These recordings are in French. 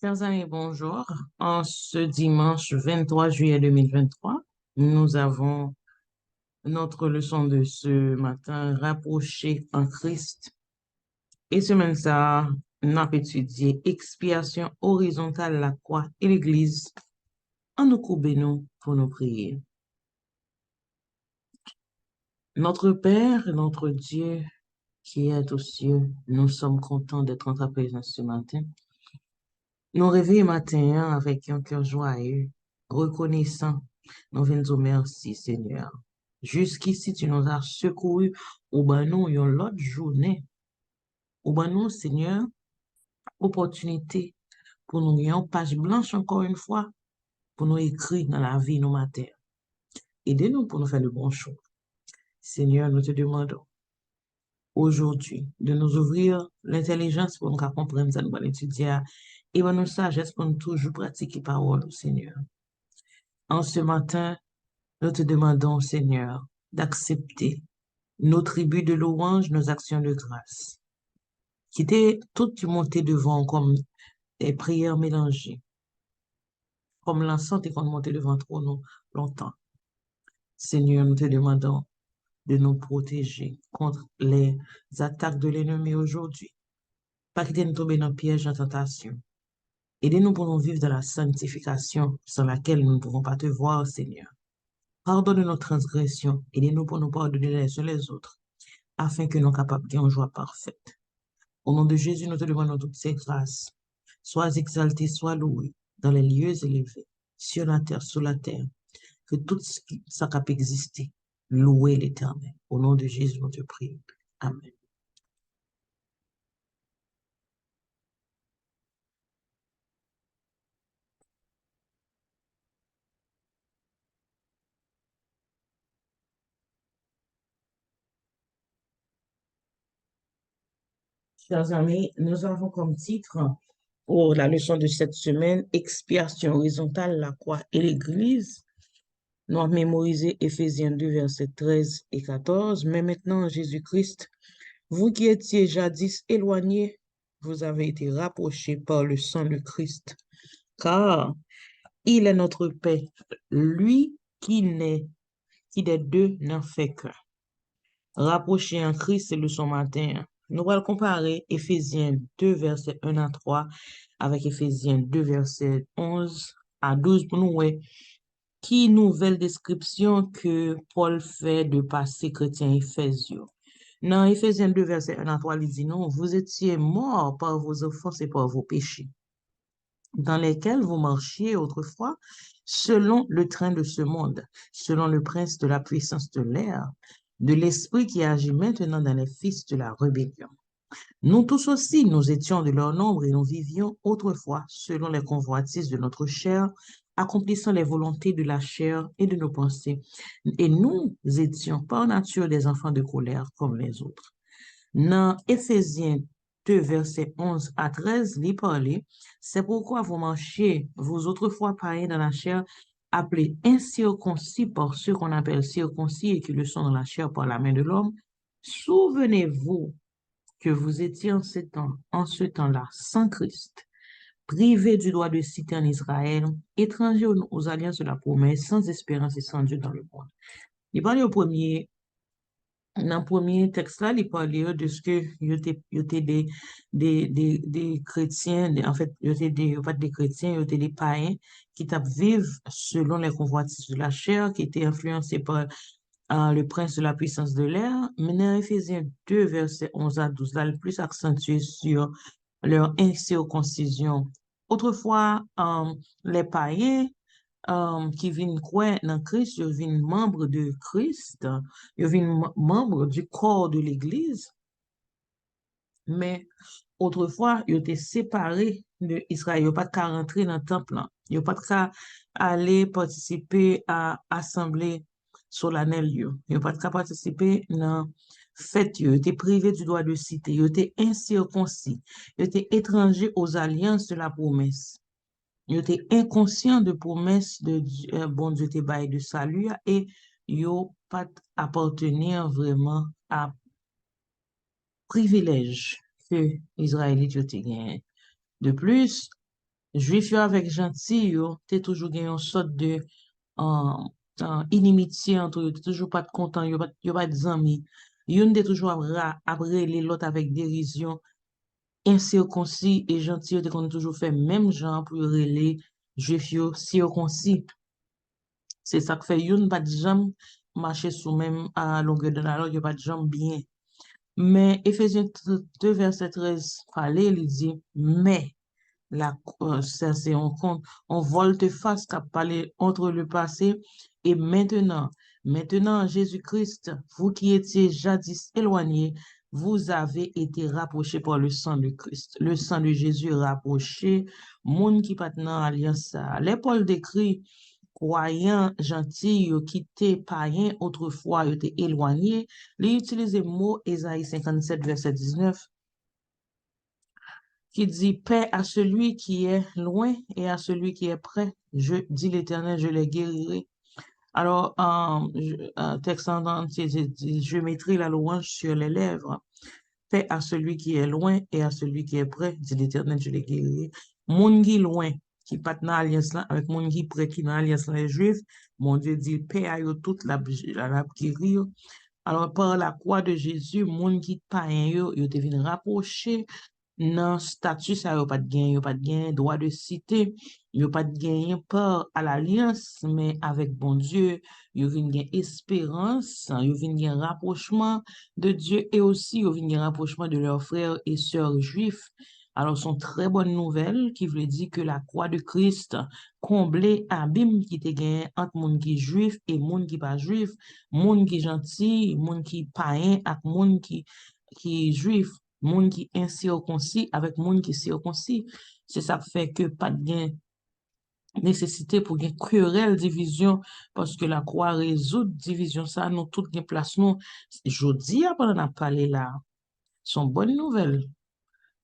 Chers amis, bonjour. En ce dimanche 23 juillet 2023, nous avons notre leçon de ce matin, Rapprocher en Christ. Et semaine ça, nous avons étudié expiation horizontale, la croix et l'Église. En nous courbons nous pour nous prier. Notre Père, notre Dieu qui est aux cieux, nous sommes contents d'être en ta présence ce matin. Nous réveillons matin avec un cœur joyeux, reconnaissant. Nous venons dire merci, Seigneur. Jusqu'ici, tu nous as secourus au nous une l'autre journée. Au nous, Seigneur, opportunité pour nous une page blanche encore une fois, pour nous écrire dans la vie, nos matins. Aidez-nous pour nous faire de bons choix. Seigneur, nous te demandons aujourd'hui de nous ouvrir l'intelligence pour nous comprendre ça, nous allons étudier et nous sagesse pour nous toujours pratiquer parole, Seigneur. En ce matin, nous te demandons, Seigneur, d'accepter nos tribus de louange, nos actions de grâce. Quitter toutes montées devant comme des prières mélangées, comme l'encens et qu'on montait devant trop nous longtemps. Seigneur, nous te demandons de nous protéger contre les attaques de l'ennemi aujourd'hui. Pas quitter nous tomber dans le piège de tentation. Aidez-nous pour nous vivre dans la sanctification sans laquelle nous ne pouvons pas te voir, Seigneur. Pardonne nos transgressions, aidez-nous pour nous pardonner les uns les autres, afin que nous soyons capables de joie parfaite. Au nom de Jésus, nous te demandons toutes ces grâces. Sois exalté, sois loué dans les lieux élevés, sur la terre, sous la terre, que tout ce qui ça peut exister, louer l'Éternel. Au nom de Jésus, nous te prions. Amen. Chers amis, nous avons comme titre pour la leçon de cette semaine, Expiation horizontale, la croix et l'Église. Nous avons mémorisé Éphésiens 2, versets 13 et 14. Mais maintenant, Jésus-Christ, vous qui étiez jadis éloignés, vous avez été rapprochés par le sang de Christ, car il est notre paix, lui qui des deux n'en fait qu'un. Rapproché en Christ, c'est le son matin. Nous allons comparer Éphésiens 2, versets 1 à 3 avec Éphésiens 2, versets 11 à 12 pour nous voir qui nouvelle description que Paul fait de passé chrétien éphésieux. Dans Éphésiens 2, verset 1 à 3, il dit non, vous étiez morts par vos offenses et par vos péchés, dans lesquels vous marchiez autrefois selon le train de ce monde, selon le prince de la puissance de l'air, de l'esprit qui agit maintenant dans les fils de la rébellion. Nous tous aussi, nous étions de leur nombre et nous vivions autrefois selon les convoitises de notre chair, accomplissant les volontés de la chair et de nos pensées. Et nous étions par nature des enfants de colère comme les autres. Dans Éphésiens 2, versets 11 à 13, il parlait, c'est pourquoi vous marchiez, vous autrefois païens dans la chair, appelés incirconcis par ceux qu'on appelle circoncis et qui le sont dans la chair par la main de l'homme. Souvenez-vous que vous étiez en ce temps-là, sans Christ, privés du droit de cité en Israël, étrangers aux alliances de la promesse, sans espérance et sans Dieu dans le monde. Il parlait dans le premier texte là, il parlait de ce que il était des chrétiens, en fait, il était pas des chrétiens, il était des païens qui vivent selon les convoitises de la chair, qui étaient influencés par le prince de la puissance de l'air. Mais dans Éphésiens 2, versets 11 à 12, là, le plus accentué sur leur incirconcision. Autrefois, les païens qui viennent croire dans Christ, ils viennent membres de Christ, ils viennent membres du corps de l'Église, mais autrefois, ils étaient séparés de Israël. Ils n'ont pas qu'à rentrer dans le temple. Ils n'ont pas qu'à aller participer à l'assemblée solennelle. Ils n'ont pas qu'à participer dans fête. Ils étaient privés du droit de cité. Ils étaient incirconcis. Ils étaient étrangers aux alliances de la promesse. Ils étaient inconscients de promesses de Dieu, bon Dieu te bail de salut et ils n'ont pas appartenir vraiment à privilège que Israélites ont gagné. De plus, Juif yo avec gentil yo, t'es toujours gen une sorte de inimitié entre eux, t'es toujours pas de content, yo pas de zami. Yon t'es toujours après les l'autre avec dérision, incirconcis et gentil, yo te qu'on toujours fait même genre pour relayer juif yo circoncis. C'est ça que fait yon pas de jambe marcher sous même à longueur de la loi, yo pas de jambe bien. Mais Éphésiens 2, verset 13, fallait, il dit, mais ça c'est on volte-face qui a parlé entre le passé et maintenant. Maintenant, Jésus-Christ, vous qui étiez jadis éloignés, vous avez été rapprochés par le sang de Christ. Le sang de Jésus rapproché, monde qui pas dans alliance. Les Paul décrit croyants gentils qui étaient païens autrefois, ils étaient éloignés. Il utilise le mot Ésaïe 57, verset 19 qui dit paix à celui qui est loin et à celui qui est près. Je dis l'Éternel, je les guérirai. Alors, texte en entier, je mettrai la louange sur les lèvres. Paix à celui qui est loin et à celui qui est près, dit l'Éternel, je les guérirai. Moun qui loin, qui pas dans alliance là, avec moun qui près, qui dans alliance là, les Juifs, mon Dieu dit paix à eux toute la guérir. Alors, par la croix de Jésus, moun qui païen yo devine rapprocher nan statut ça yo pas de gain droit de cité, yo pas de gain par à l'alliance, mais avec bon Dieu, yo vinn gain espérance, yo vinn gain rapprochement de Dieu et aussi yo vinn gain rapprochement de leurs frères et sœurs juifs. Alors, son très bonne nouvelle qui veut dire que la croix de Christ comblé abîme qui te gain entre monde qui juif et monde qui pas juif, monde qui gentil, monde qui païen ak monde qui juif. Moun qui incirconcis avec moun qui circoncis. C'est ça qui fait que pas de gain nécessité pour une querelle division parce que la croix résout division ça nous tout gain place nous. Jodi après on a parlé là, son bonne nouvelle.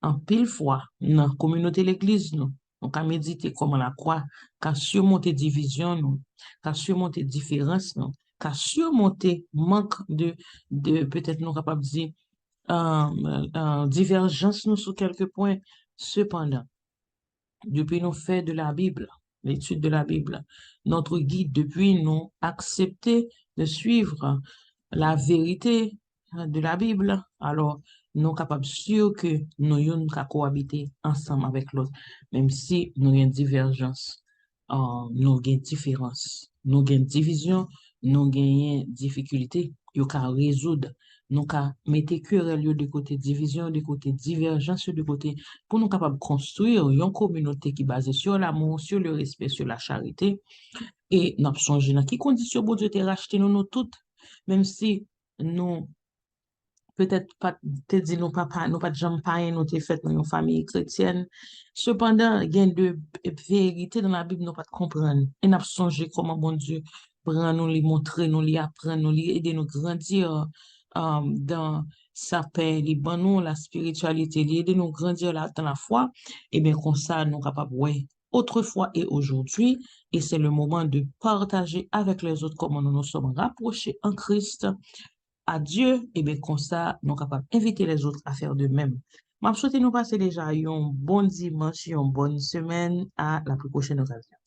En pile fois dans la communauté l'église nous. On a médité comment la croix qu'a surmonté division nous, qu'a surmonté différence nous, qu'a surmonté manque de peut-être nous capable de dire divergence nous sur quelques points. Cependant, depuis nous fait de la Bible, l'étude de la Bible, notre guide, depuis nous accepter de suivre la vérité de la Bible, alors nous sommes capables sûr que nous yon ka cohabiter ensemble avec l'autre, même si nous avons une divergence, nous avons une différence, nous avons une division, nous avons une difficulté, nous ka résoudre, nous ka mettre querelle de côté division, de côté divergence, de côté pour nous capables de construire une communauté qui est basée sur l'amour, sur le respect, sur la charité. Et nous avons changé dans quelles conditions bon Dieu t'a racheté nous toutes, même si nous peut-être pas te dit nous pas de gens païens nous t'es fait dans une famille chrétienne. Cependant, il y a de vérité dans la Bible nous pas de comprendre. Et nous avons changé comment bon Dieu prend nous les montrer, nous les apprendre, nous les aider nous grandir dans sa paix, les ban nous la spiritualité, les aider nous grandir dans la foi. Et bien comme ça nous capables ouais autrefois et aujourd'hui. Et c'est le moment de partager avec les autres comment nous nous sommes rapprochés en Christ à Dieu, et bien comme ça, nous sommes capables d'inviter les autres à faire de même. Je souhaite nous passer déjà un bon dimanche, une bonne semaine, à la plus prochaine occasion.